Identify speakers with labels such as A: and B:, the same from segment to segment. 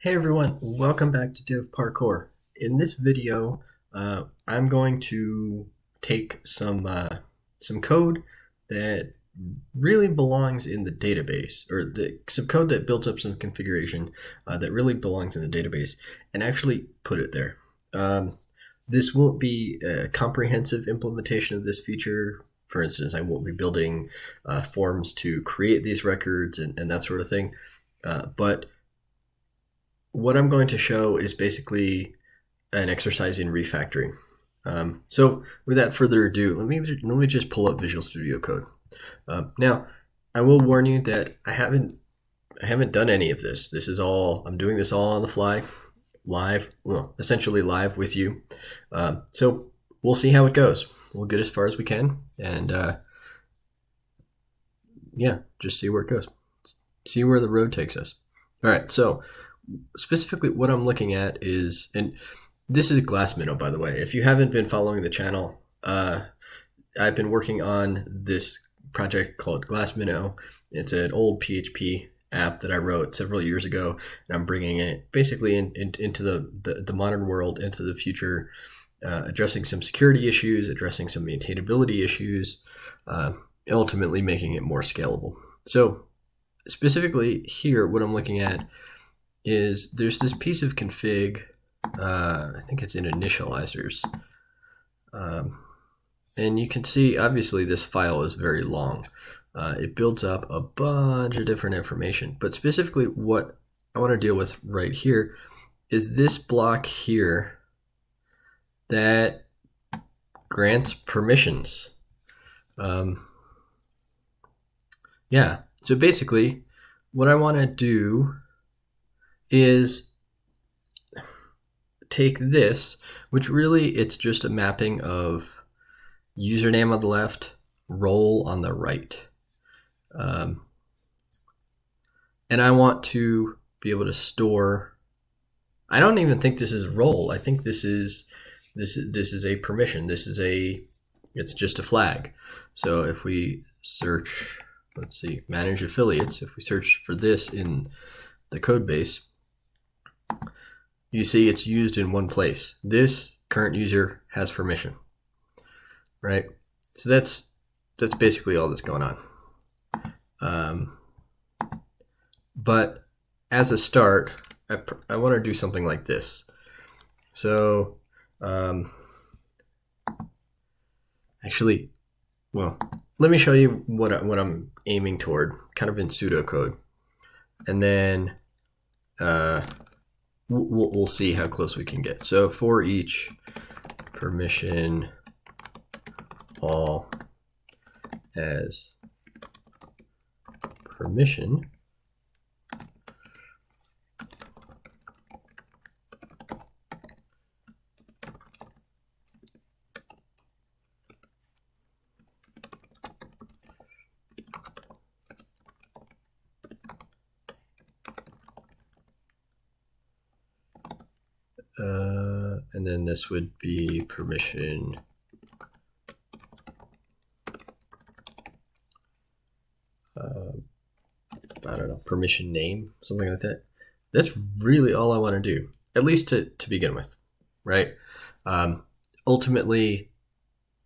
A: Hey everyone, welcome back to Div Parkour. In this video, I'm going to take some code that really belongs in the database, or some code that builds up some configuration that really belongs in the database, and actually put it there. This won't be a comprehensive implementation of this feature. For instance, I won't be building forms to create these records and that sort of thing, but what I'm going to show is basically an exercise in refactoring. So without further ado, let me just pull up Visual Studio Code. Now, I will warn you that I haven't done any of this. This is all, I'm doing this all on the fly, live, well, essentially live with you. So we'll see how it goes. We'll get as far as we can, and yeah, just see where it goes. See where the road takes us. All right, so specifically what I'm looking at is, and this is Glass Minnow, by the way. If you haven't been following the channel, I've been working on this project called Glass Minnow. It's an old PHP app that I wrote several years ago, and I'm bringing it basically into the modern world, into the future, addressing some security issues, addressing some maintainability issues, ultimately making it more scalable. So specifically here, what I'm looking at is there's this piece of config, I think it's in initializers, and you can see obviously this file is very long. It builds up a bunch of different information, but specifically what I want to deal with right here is this block here that grants permissions. Yeah, so basically what I want to do is take this, which really it's just a mapping of username on the left, role on the right. And I want to be able to store, I don't even think this is role. I think this is a permission. It's just a flag. So if we search, let's see, manage affiliates, if we search for this in the code base, you see it's used in one place. This current user has permission, right? So that's basically all that's going on. But as a start, I want to do something like this. So actually, well, let me show you what I'm aiming toward, kind of in pseudocode, and then we'll see how close we can get. So for each permission all as permission, and then this would be permission I don't know, permission name, something like that. That's really all I want to do, at least to begin with, right? Ultimately,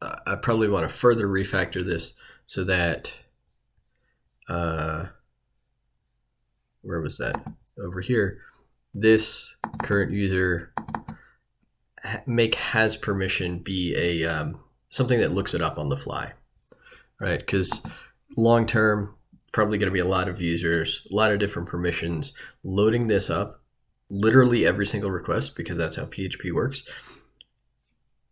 A: I probably want to further refactor this so that, where was that? Over here, this current user make has permission be a something that looks it up on the fly, right? Because long term, probably going to be a lot of users, a lot of different permissions. Loading this up, literally every single request, because that's how PHP works,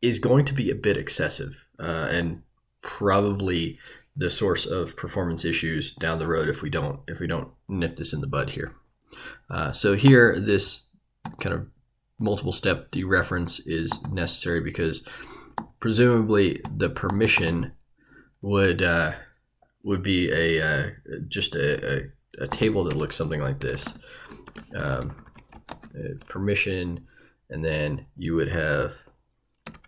A: is going to be a bit excessive, and probably the source of performance issues down the road if we don't nip this in the bud here. So here, this kind of multiple step dereference is necessary because presumably the permission would be just a table that looks something like this. Permission, and then you would have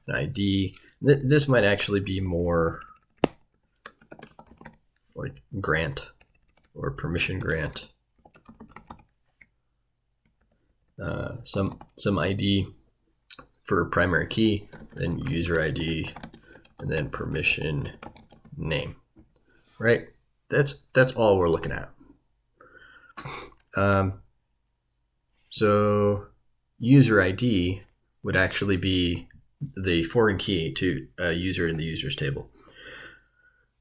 A: an ID. This might actually be more like grant or permission grant. some ID for primary key, then user ID, and then permission name, right? That's all we're looking at. So user ID would actually be the foreign key to a user in the users table.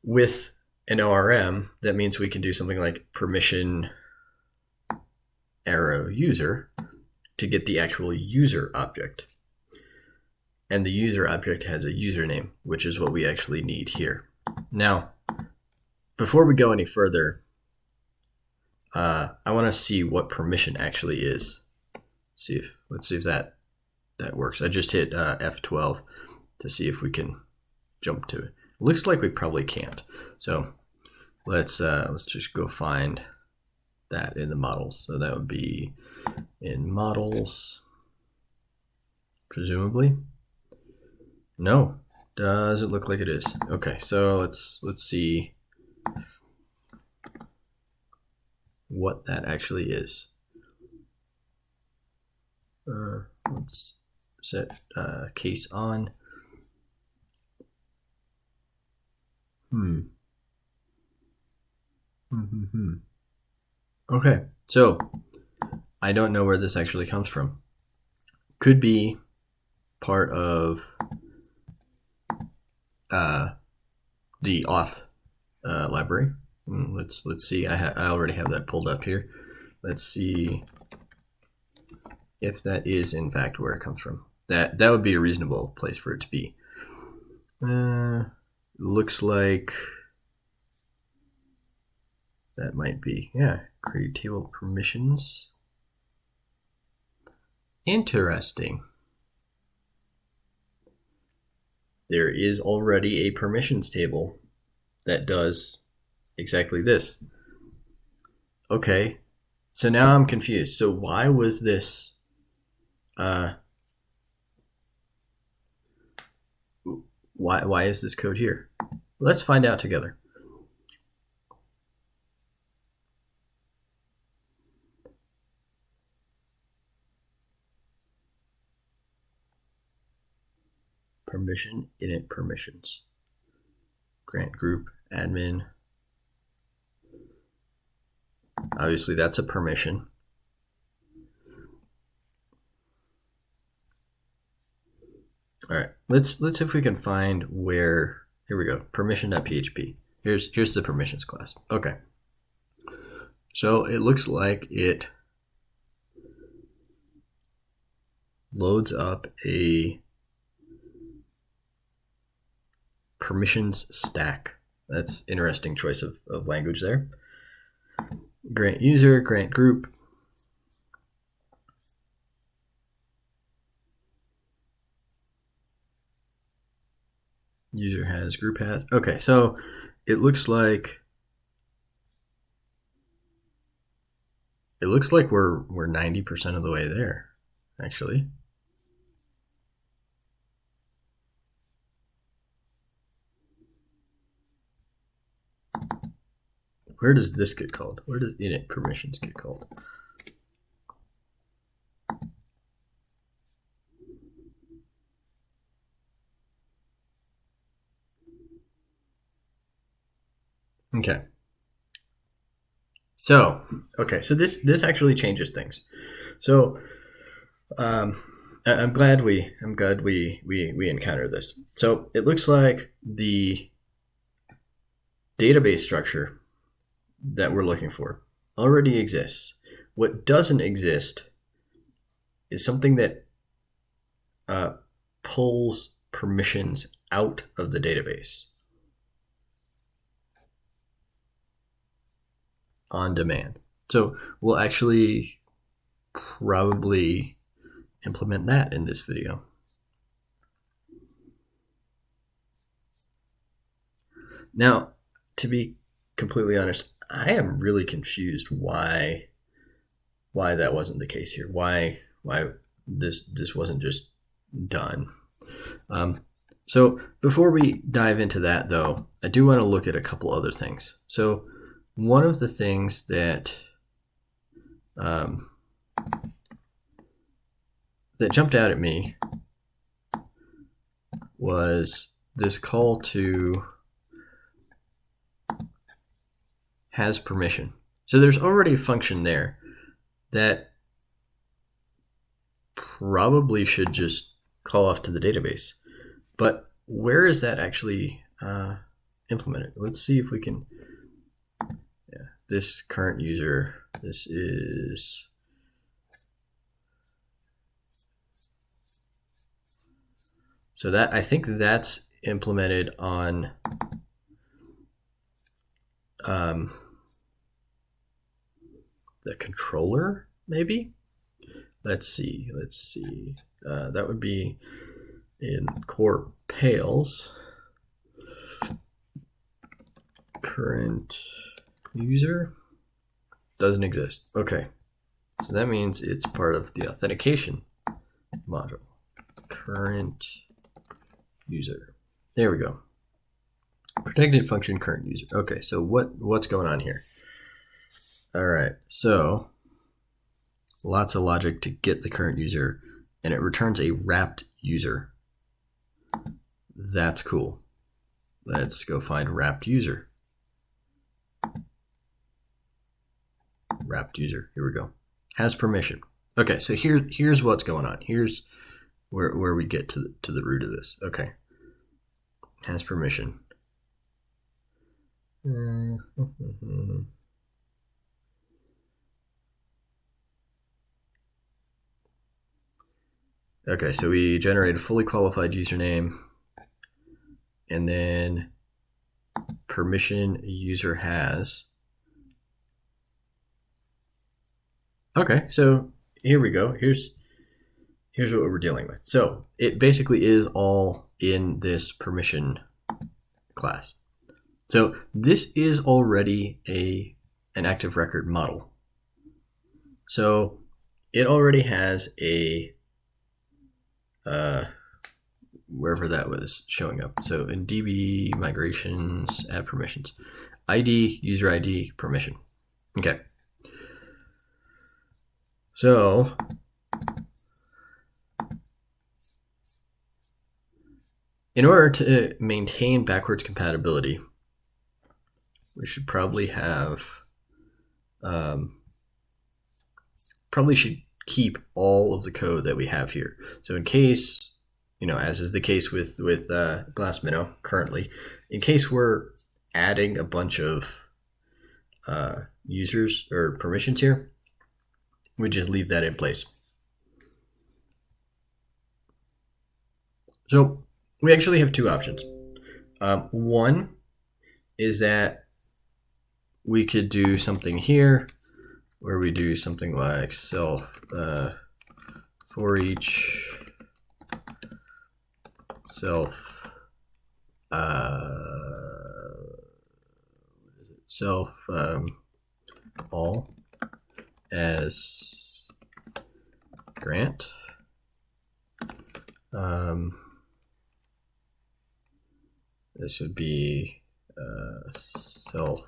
A: With an ORM, that means we can do something like permission arrow user to get the actual user object. And the user object has a username, which is what we actually need here. Now, before we go any further, I want to see what permission actually is. Let's see if that works. I just hit F12 to see if we can jump to it. Looks like we probably can't. So let's just go find that in the models. So that would be in models, presumably. No, doesn't look like it is. Okay, so let's see what that actually is. Let's set case on. Okay, so I don't know where this actually comes from. Could be part of the auth library. Let's see. I already have that pulled up here. Let's see if that is in fact where it comes from. That would be a reasonable place for it to be. Looks like that might be, yeah, create table permissions. Interesting. There is already a permissions table that does exactly this. Okay, so now I'm confused. So why was this why is this code here? Let's find out together. Permission, init permissions. Grant group, admin. Obviously that's a permission. All right, let's see if we can find where, here we go, permission.php. Here's the permissions class. Okay. So it looks like it loads up a permissions stack. That's interesting choice of language there. Grant user, grant group. User has, group has. Okay, so it looks like we're 90% of the way there, actually. Where does this get called? Where does init permissions get called? Okay. So, so this actually changes things. So, I'm glad we encountered this. So it looks like the database structure that we're looking for already exists. What doesn't exist is something that pulls permissions out of the database on demand. So we'll actually probably implement that in this video. Now, to be completely honest, I am really confused why that wasn't the case here. Why this wasn't just done. So before we dive into that, though, I do want to look at a couple other things. So one of the things that that jumped out at me was this call to has permission. So there's already a function there that probably should just call off to the database. But where is that actually implemented? Let's see if we can. Yeah, this current user. This is. So that I think that's implemented on the controller, maybe. Let's see. That would be in core Pales. Current user doesn't exist. Okay, so that means it's part of the authentication module. Current user. There we go. Protected function current user. Okay, so what's going on here? All right, so lots of logic to get the current user, and it returns a wrapped user. That's cool. Let's go find wrapped user. Wrapped user. Here we go. Has permission. Okay, so here's what's going on. Here's where we get to the root of this. Okay. Has permission. Okay, so we generate a fully qualified username, and then permission user has. Okay, so here we go. Here's what we're dealing with. So it basically is all in this permission class. So this is already an active record model. So it already has a wherever that was showing up. So in DB migrations, add permissions, ID, user ID, permission. Okay. So in order to maintain backwards compatibility, we should probably have, probably should keep all of the code that we have here. So in case, as is the case with Glass Minnow currently, in case we're adding a bunch of users or permissions here, we just leave that in place. So we actually have two options. One is that we could do something here where we do something like self for each self all as grant. This would be self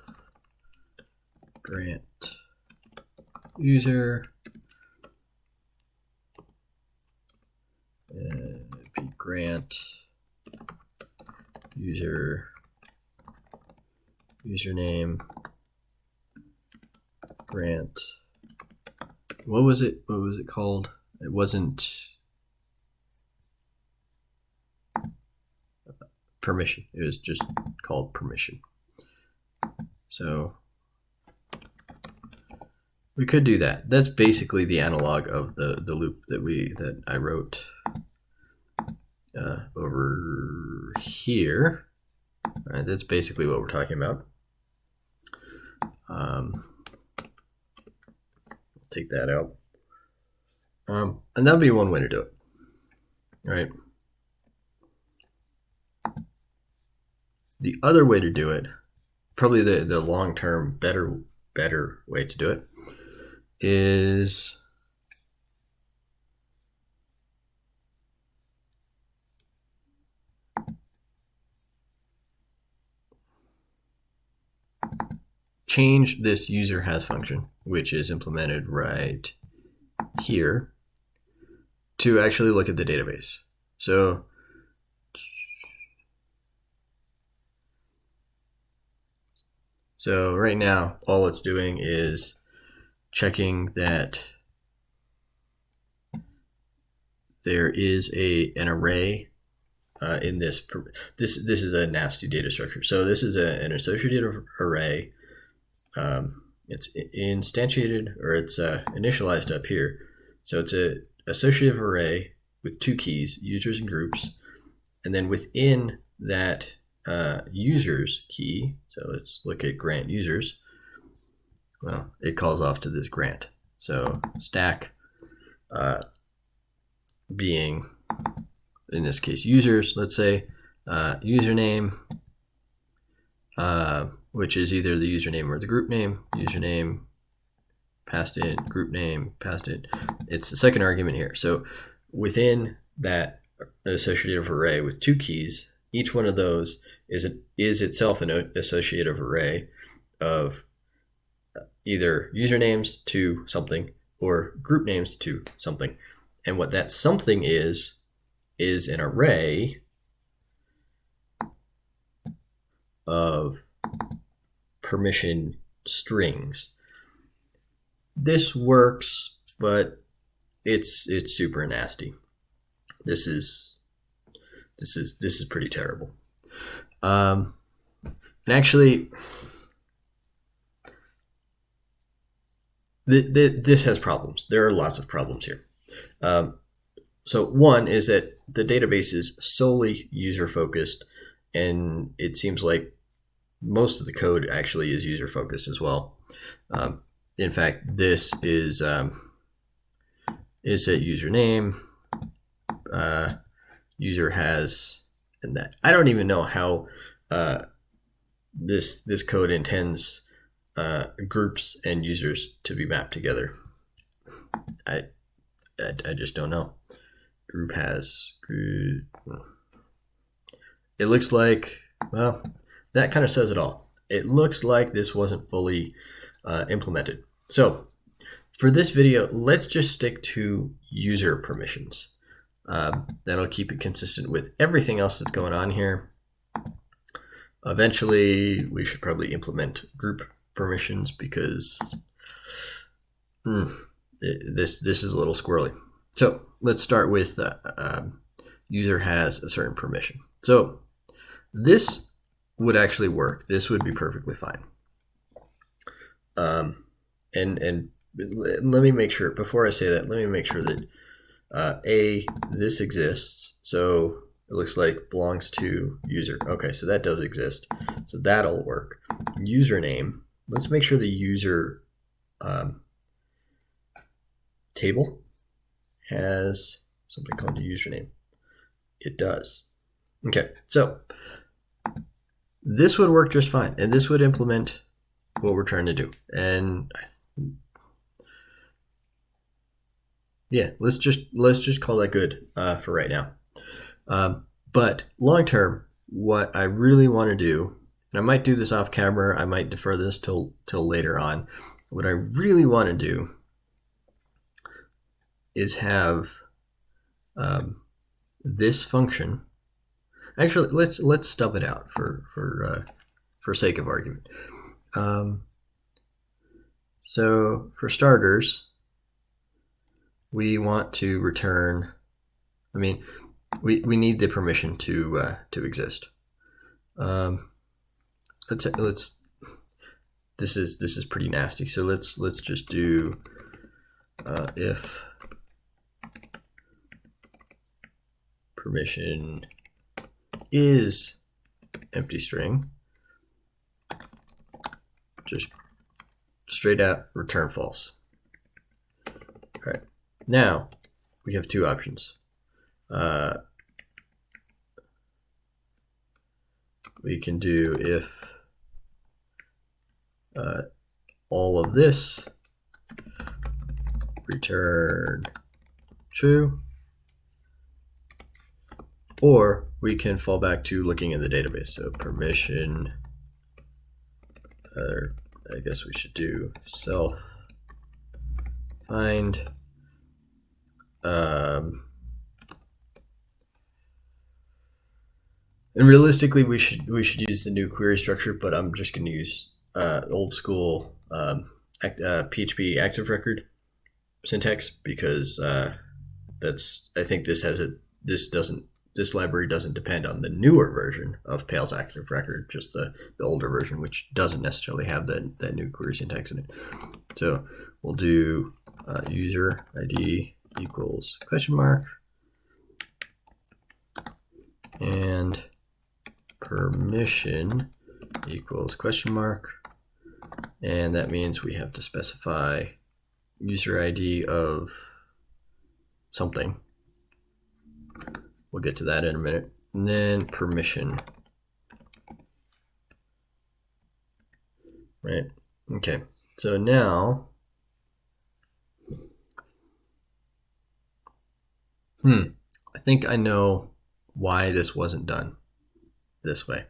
A: grant user, and be grant user username grant. What was it called? It wasn't permission. It was just called permission. So we could do that. That's basically the analog of the loop that I wrote over here. All right, that's basically what we're talking about. Take that out. And that would be one way to do it. All right. The other way to do it, probably the long-term better way to do it, is change this user has function, which is implemented right here, to actually look at the database. So right now, all it's doing is checking that there is an array in this. This is a nasty data structure. So this is an associative array. It's instantiated, or it's initialized up here. So it's a associative array with two keys, users and groups, and then within that users key, so let's look at grant users. Well, it calls off to this grant. So stack being, in this case, users, let's say, username, which is either the username or the group name, username, passed in, group name, passed in. It's the second argument here. So within that associative array with two keys, each one of those is itself an associative array of either usernames to something or group names to something. And what that something is an array of permission strings. This works, but it's super nasty. This is pretty terrible. And actually, this has problems. There are lots of problems here. So one is that the database is solely user focused, and it seems like most of the code actually is user focused as well. In fact, this is a username. User has, and that I don't even know how this code intends groups and users to be mapped together. I just don't know. Group has group. It looks like, well, that kind of says it all. It looks like this wasn't fully implemented. So for this video, let's just stick to user permissions. That'll keep it consistent with everything else that's going on here. Eventually, we should probably implement group permissions because this is a little squirrely. So let's start with user has a certain permission. So this would actually work. This would be perfectly fine. And let me make sure, before I say that, let me make sure that this exists. So it looks like belongs to user. Okay, so that does exist. So that'll work. Username. Let's make sure the user table has something called a username. It does. Okay, so this would work just fine, and this would implement what we're trying to do. And yeah, let's just call that good for right now. But long term, what I really want to do, and I might do this off camera, I might defer this till later on. What I really want to do is have this function. Actually, let's stub it out for sake of argument. So for starters, we want to return. I mean, we need the permission to exist. Let's. This is pretty nasty. So let's just do if permission is empty string, just straight out return false. All right, now we have two options. We can do if all of this return true, or we can fall back to looking in the database. So permission, I guess we should do self find And realistically, we should use the new query structure, but I'm just going to use old school PHP active record syntax because I think this library doesn't depend on the newer version of Pale's active record, just the older version, which doesn't necessarily have that new query syntax in it. So we'll do user ID equals question mark and permission equals question mark, and that means we have to specify user ID of something. We'll get to that in a minute. And then permission. Right. Okay. So now, I think I know why this wasn't done this way.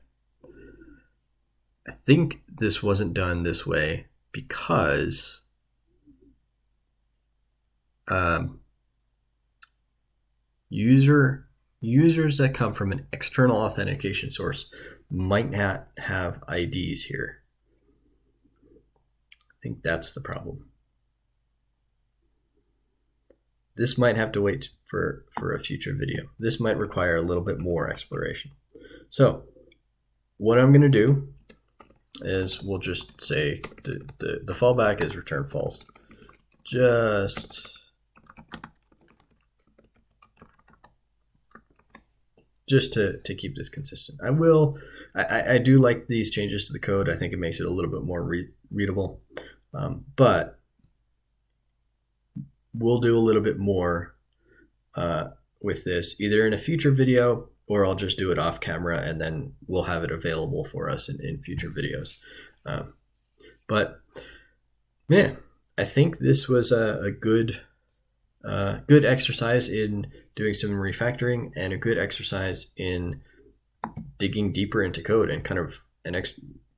A: I think this wasn't done this way because users that come from an external authentication source might not have IDs here. I think that's the problem. This might have to wait for a future video. This might require a little bit more exploration. So what I'm going to do is we'll just say the fallback is return false. Just to keep this consistent. I do like these changes to the code. I think it makes it a little bit more readable, but we'll do a little bit more with this either in a future video, or I'll just do it off camera and then we'll have it available for us in future videos. But yeah, I think this was a good exercise in doing some refactoring and a good exercise in digging deeper into code and kind of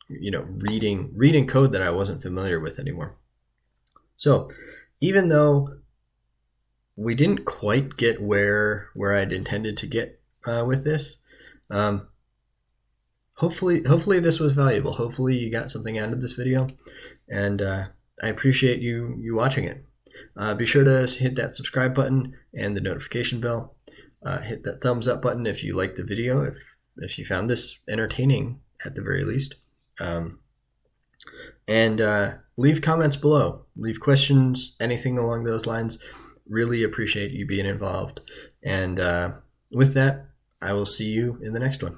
A: reading code that I wasn't familiar with anymore. So even though we didn't quite get where I'd intended to get with this, hopefully this was valuable. Hopefully you got something out of this video, and I appreciate you watching it. Be sure to hit that subscribe button and the notification bell. Hit that thumbs up button if you liked the video, if you found this entertaining at the very least. And leave comments below. Leave questions, anything along those lines. Really appreciate you being involved. And with that, I will see you in the next one.